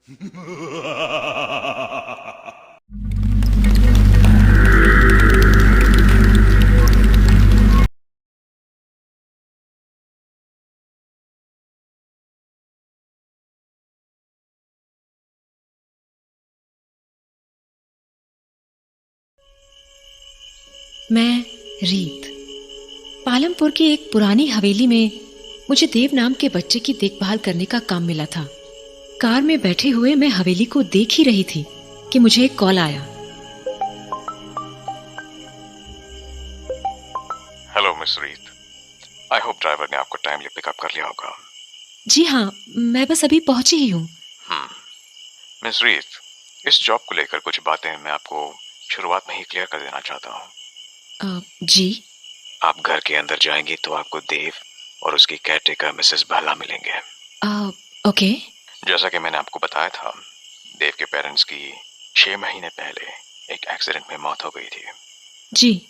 मैं रीत, पालमपुर की एक पुरानी हवेली में मुझे देव नाम के बच्चे की देखभाल करने का काम मिला था। कार में बैठे हुए मैं हवेली को देख ही रही थी कि मुझे एक कॉल आया। हेलो मिस रीत, आई होप ड्राइवर ने आपको टाइमली पिकअप कर लिया होगा। जी हाँ, मैं बस अभी पहुंची ही हूँ। मिस रीत, इस जॉब को लेकर कुछ बातें मैं आपको शुरुआत में ही क्लियर कर देना चाहता हूँ। जी। आप घर के अंदर जाएंगे तो आपको देव और उसकी केयरटेकर मिसेस भाला मिलेंगे। ओके। जैसा कि मैंने आपको बताया था, देव के पेरेंट्स की 6 महीने पहले एक एक्सीडेंट में मौत हो गई थी। जी।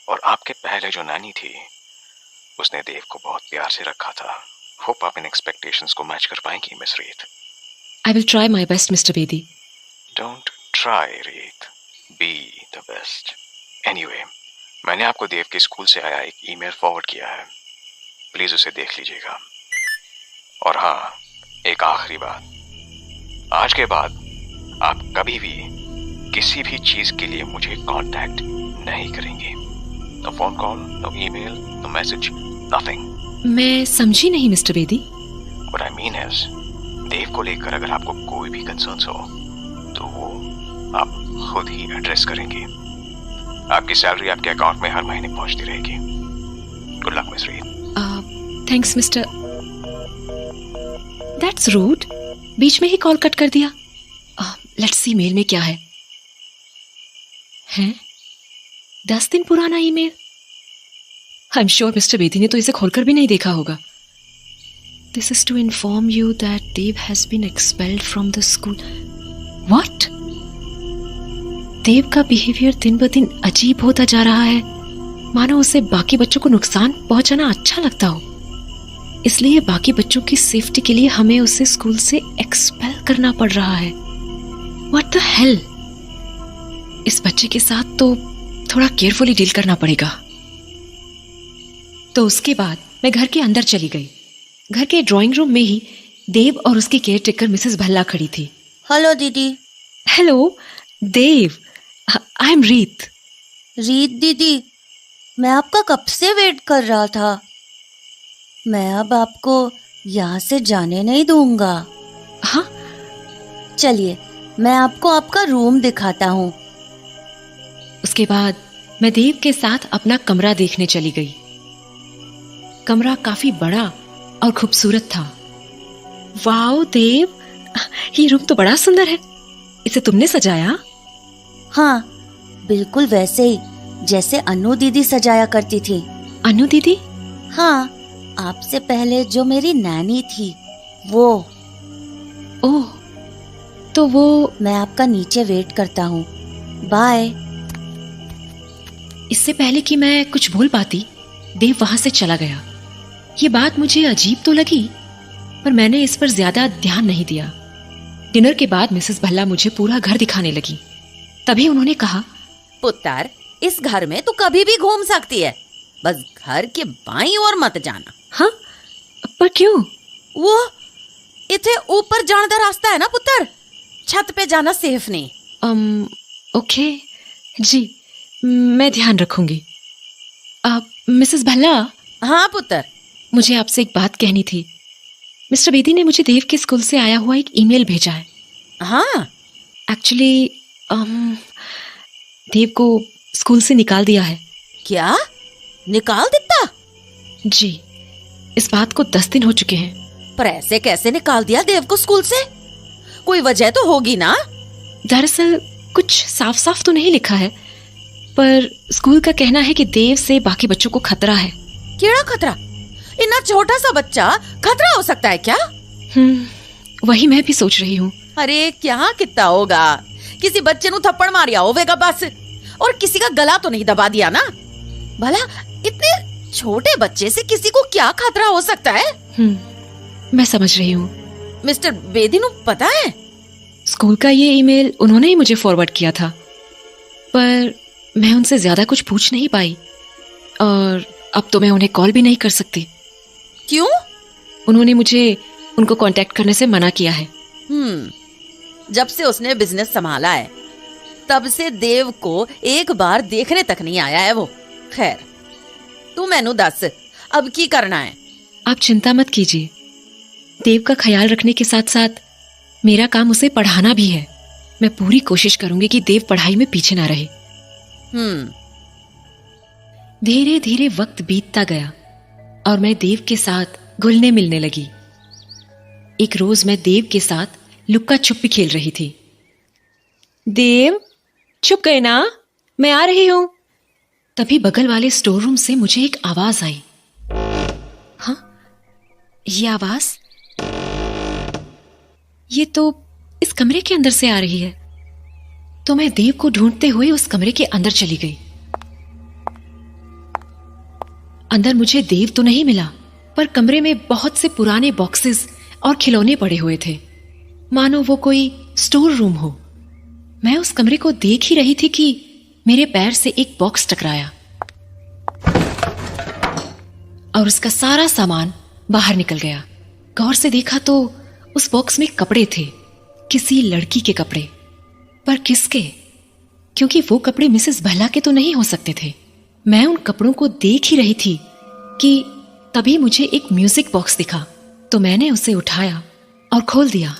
और आपके पहले जो नानी थी, उसने देव को बहुत प्यार से रखा था। होप आप इन एक्सपेक्टेशंस को मैच कर पाएंगी मिस रीत। I will try my best mister Bedi. Don't try रीत, बी द बेस्ट। एनीवे, मैंने आपको देव के स्कूल से आया एक ईमेल फॉरवर्ड किया है, प्लीज उसे देख लीजिएगा। और हाँ, एक आखिरी बात, आज के बाद आप कभी भी किसी भी चीज के लिए मुझे कांटेक्ट नहीं करेंगे। No phone call, no email, no message, nothing. मैं समझी नहीं mister Bedi. What I mean is, Dev को लेकर अगर आपको कोई भी कंसर्न्स हो तो वो आप खुद ही एड्रेस करेंगे। आपकी सैलरी आपके अकाउंट में हर महीने पहुंचती रहेगी। गुड लक मिस रीत। Thanks mister. दैट्स रूड, बीच में ही कॉल कट कर दिया। लेट्स सी मेल में क्या है। हैं? 10 दिन पुराना email. I am sure mister Bedi ने तो इसे खोलकर भी नहीं देखा होगा। This is to inform you that Dev has been expelled from the school. What? Dev का बिहेवियर दिन ब दिन अजीब होता जा रहा है, मानो उसे बाकी बच्चों को नुकसान पहुंचाना अच्छा लगता हो। इसलिए बाकी बच्चों की सेफ्टी के लिए हमें उसे स्कूल से एक्सपेल करना पड़ रहा है। What the hell? इस बच्चे के साथ तो थोड़ा केयरफुली डील करना पड़ेगा। तो उसके बाद मैं घर के अंदर चली गई। घर के ड्राइंग रूम में ही देव और उसकी केयरटेकर मिसेस भल्ला खड़ी थी। हेलो दीदी। हेलो देव, आई एम रीत। रीत दीदी, मैं आपका कब से वेट कर रहा था। मैं अब आपको यहाँ से जाने नहीं दूंगा। हाँ? चलिए, मैं आपको आपका रूम दिखाता हूँ। उसके बाद मैं देव के साथ अपना कमरा देखने चली गई। कमरा काफी बड़ा और खूबसूरत था। वाओ देव, ये रूम तो बड़ा सुंदर है। इसे तुमने सजाया? हाँ, बिल्कुल वैसे ही जैसे अनु दीदी सजाया करती थी। अनु दीदी? हाँ, आपसे पहले जो मेरी नैनी थी वो। ओह, तो वो। मैं आपका नीचे वेट करता हूँ। बाय। इससे पहले कि मैं कुछ बोल पाती, देव वहां से चला गया। ये बात मुझे अजीब तो लगी, पर मैंने इस पर ज्यादा ध्यान नहीं दिया। डिनर के बाद मिसेस भल्ला मुझे पूरा घर दिखाने लगी। तभी उन्होंने कहा, पुत्र, इस घर में तू कभी भी घूम सकती है, बस घर के बाईं ओर मत जाना। हाँ? पर क्यों? वो इथे ऊपर जाने का रास्ता है ना पुत्र, छत पे जाना सेफ नहीं। ओके जी, मैं ध्यान रखूंगी। मिसेस भल्ला। हाँ पुत्र। मुझे आपसे एक बात कहनी थी। मिस्टर बेदी ने मुझे देव के स्कूल से आया हुआ एक ईमेल भेजा है। हाँ? एक्चुअली देव को स्कूल से निकाल दिया है। क्या? निकाल देता? जी, इस बात को 10 दिन हो चुके हैं। पर ऐसे कैसे निकाल दिया देव को स्कूल से? कोई वजह तो होगी ना? दरअसल कुछ साफ साफ तो नहीं लिखा है, पर स्कूल का कहना है कि देव से बाकी बच्चों को खतरा है। केड़ा खतरा? इतना छोटा सा बच्चा खतरा हो सकता है क्या? वही मैं भी सोच रही हूँ। अरे क्या कितना होगा, किसी बच्चे नु थप्पड़ मारिया होवेगा बस, और किसी का गला तो नहीं दबा दिया ना। भला इतने छोटे बच्चे से किसी को क्या खतरा हो सकता है? मैं समझ रही हूँ। मिस्टर बेदी नु पता है स्कूल का ये ईमेल उन्होंने ही मुझे फॉरवर्ड किया था, पर मैं उनसे ज्यादा कुछ पूछ नहीं पाई और अब तो मैं उन्हें कॉल भी नहीं कर सकती। क्यों? उन्होंने मुझे उनको कांटेक्ट करने से मना किया है। जब से उसने बिजनेस संभाला है तब से देव को एक बार देखने तक नहीं आया है वो। खैर, तू मैनू दस अब की करना है? आप चिंता मत कीजिए, देव का ख्याल रखने के साथ साथ मेरा काम उसे पढ़ाना भी है। मैं पूरी कोशिश करूंगी कि देव पढ़ाई में पीछे ना रहे। धीरे धीरे वक्त बीतता गया और मैं देव के साथ घुलने मिलने लगी। एक रोज मैं देव के साथ लुक्का छुपी खेल रही थी। देव, छुप गए ना, मैं आ रही हूं। तभी बगल वाले स्टोर रूम से मुझे एक आवाज आई। हाँ, ये आवाज, ये तो इस कमरे के अंदर से आ रही है। तो मैं देव को ढूंढते हुए उस कमरे के अंदर चली गई। अंदर मुझे देव तो नहीं मिला, पर कमरे में बहुत से पुराने बॉक्सेस और खिलौने पड़े हुए थे, मानो वो कोई स्टोर रूम हो। मैं उस कमरे को देख ही रही थी कि मेरे पैर से एक बॉक्स टकराया और उसका सारा सामान बाहर निकल गया। गौर से देखा तो उस बॉक्स में कपड़े थे, किसी लड़की के कपड़े। पर किसके? क्योंकि वो कपड़े मिसेस भल्ला के तो नहीं हो सकते थे। मैं उन कपड़ों को देख ही रही थी कि तभी मुझे एक म्यूजिक बॉक्स दिखा, तो मैंने उसे उठाया और खोल दिया।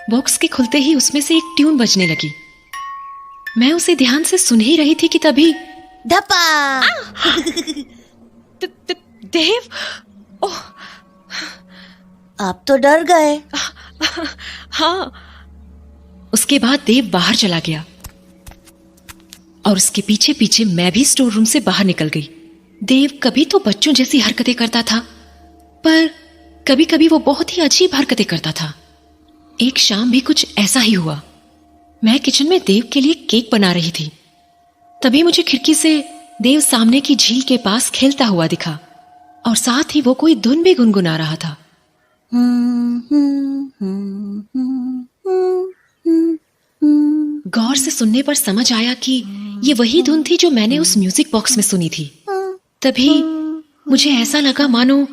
बॉक्स के खुलते ही उसमें से एक ट्यून बजने लगी। मैं उसे ध्यान से सुन ही रही थी कि तभी धपा। देव, ओह, आप तो डर गए। हाँ। उसके बाद देव बाहर चला गया और उसके पीछे पीछे मैं भी स्टोर रूम से बाहर निकल गई। देव कभी तो बच्चों जैसी हरकतें करता था, पर कभी कभी वो बहुत ही अजीब हरकतें करता था। एक शाम भी कुछ ऐसा ही हुआ। मैं किचन में देव के लिए केक बना रही थी, तभी मुझे खिड़की से देव सामने की झील के पास खेलता हुआ दिखा और साथ ही वो कोई धुन भी गुनगुना रहा था। गौर से सुनने पर समझ आया कि ये वही धुन थी जो मैंने उस म्यूजिक बॉक्स में सुनी थी। तभी मुझे ऐसा लगा मानो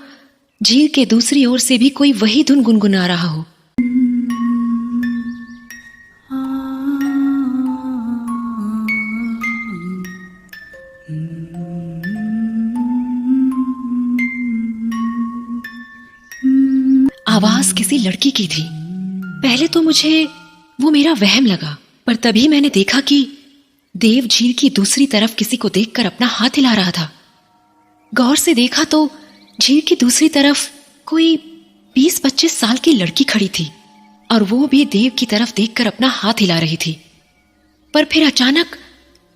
झील के दूसरी ओर से भी कोई वही धुन गुनगुना रहा हो। आवाज किसी लड़की की थी। पहले तो मुझे वो मेरा वहम लगा, पर तभी मैंने देखा कि देव झील की दूसरी तरफ किसी को देखकर अपना हाथ हिला रहा था। गौर से देखा तो झील की दूसरी तरफ कोई 20-25 साल की लड़की खड़ी थी और वो भी देव की तरफ देखकर अपना हाथ हिला रही थी। पर फिर अचानक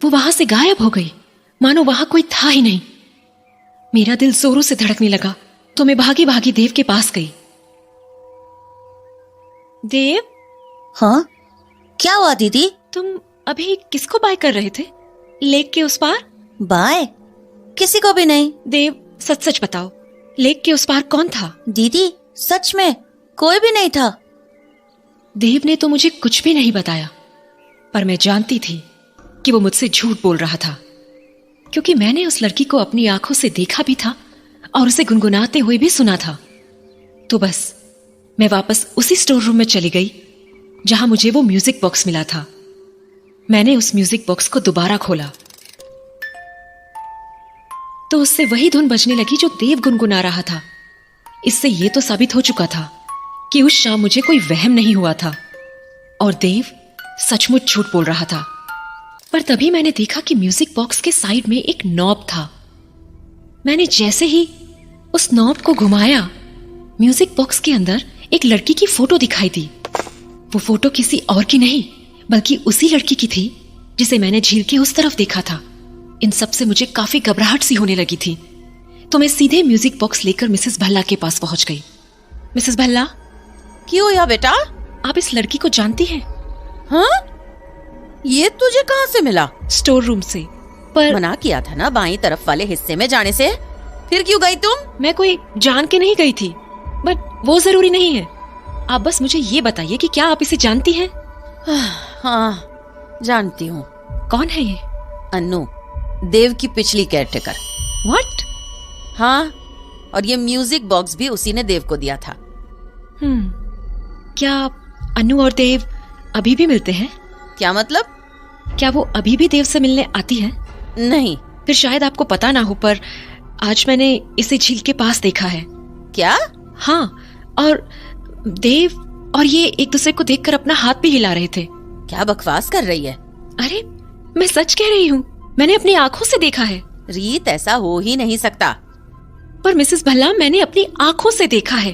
वो वहां से गायब हो गई, मानो वहां कोई था ही नहीं। मेरा दिल जोरों से धड़कने लगा तो मैं भागी भागी देव के पास गई। देव, हाँ, क्या हुआ दीदी? तुम अभी किसको बाय कर रहे थे? लेक के उस पार? बाय? किसी को भी नहीं। देव, सच सच बताओ, लेक के उस पार कौन था? दीदी, सच में कोई भी नहीं था। देव ने तो मुझे कुछ भी नहीं बताया, पर मैं जानती थी कि वो मुझसे झूठ बोल रहा था, क्योंकि मैंने उस लड़की को अपनी आंखों से देखा भी था और उसे गुनगुनाते हुए भी सुना था। तो बस मैं वापस उसी स्टोर रूम में चली गई जहां मुझे वो म्यूजिक बॉक्स मिला था। मैंने उस म्यूजिक बॉक्स को दोबारा खोला तो उससे वही धुन बजने लगी जो देव गुनगुना रहा था। इससे यह तो साबित हो चुका था कि उस शाम मुझे कोई वहम नहीं हुआ था और देव सचमुच झूठ बोल रहा था। पर तभी मैंने देखा कि म्यूजिक बॉक्स के साइड में एक नॉब था। मैंने जैसे ही उस नॉब को घुमाया, म्यूजिक बॉक्स के अंदर एक लड़की की फोटो दिखाई दी। वो फोटो किसी और की नहीं बल्कि उसी लड़की की थी जिसे मैंने झील के उस तरफ देखा था। इन सब से मुझे काफी घबराहट सी होने लगी थी, तो मैं सीधे म्यूजिक बॉक्स लेकर मिसेस भल्ला के पास पहुंच गई। मिसेस भल्ला, क्यों या बेटा? आप इस लड़की को जानती हैं? हाँ? ये तुझे कहाँ से मिला? स्टोर रूम से। पर मना किया था ना बाईं तरफ वाले हिस्से में जाने से, फिर क्यों गई तुम? मैं कोई जान के नहीं गई थी, बट वो जरूरी नहीं है। आप बस मुझे ये बताइए कि क्या आप इसे जानती हैं? हाँ, जानती हूँ। कौन है ये? अन्नू, देव की पिछली केयरटेकर। व्हाट? हाँ, और ये म्यूजिक बॉक्स भी उसी ने देव को दिया था। क्या अनु और देव अभी भी मिलते हैं? क्या मतलब? क्या वो अभी भी देव से मिलने आती है? नहीं। फिर शायद आपको पता ना हो, पर आज मैंने इसे झील के पास देखा है। क्या? हाँ, और देव और ये एक दूसरे को देखकर अपना हाथ भी हिला रहे थे। क्या बकवास कर रही है? अरे मैं सच कह रही हूँ, मैंने अपनी आंखों से देखा है। रीत, ऐसा हो ही नहीं सकता। पर मिसेस भल्ला, मैंने अपनी आंखों से देखा है।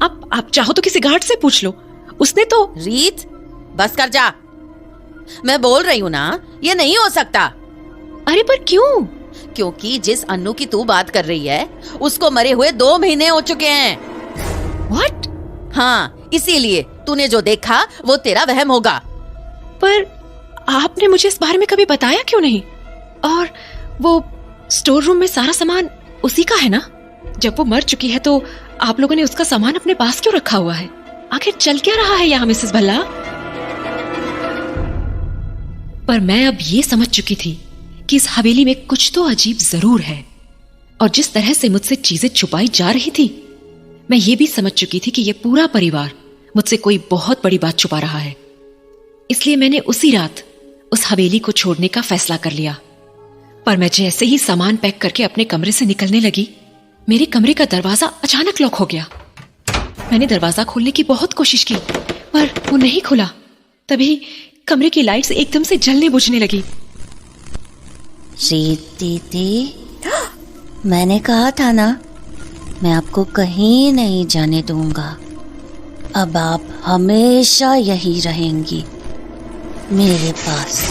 आप चाहो तो किसी गार्ड से पूछ लो, उसने तो। रीत, बस कर जा। मैं बोल रही हूँ ना, ये नहीं हो सकता। अरे पर क्यों? क्योंकि जिस अन्नू की तू बात कर रही है, उसको मरे हुए 2 महीने हो चुके हैं। व्हाट? हाँ, इसीलिए तूने जो देखा वो तेरा वहम होगा। पर आपने मुझे इस बारे में कभी बताया क्यों नहीं? और वो स्टोर रूम में सारा सामान उसी का है ना? जब वो मर चुकी है तो आप लोगों ने उसका सामान अपने पास क्यों रखा हुआ है? आखिर चल क्या रहा है यहाँ मिसेस भल्ला? पर मैं अब ये समझ चुकी थी कि इस हवेली में कुछ तो अजीब जरूर है, और जिस तरह से मुझसे चीजें छुपाई जा रही थी, मैं ये भी समझ चुकी थी कि यह पूरा परिवार मुझसे कोई बहुत बड़ी बात छुपा रहा है। इसलिए मैंने उसी रात उस हवेली को छोड़ने का फैसला कर लिया। पर मैं जैसे ही सामान पैक करके अपने कमरे से निकलने लगी, मेरे कमरे का दरवाजा अचानक लॉक हो गया। मैंने दरवाजा खोलने की बहुत कोशिश की, पर वो नहीं खुला। तभी कमरे की लाइट्स एकदम से जलने बुझने लगी। रीत दीदी, मैंने कहा था ना, मैं आपको कहीं नहीं जाने दूंगा। अब आप हमेशा यही रहेंगी मेरे पास।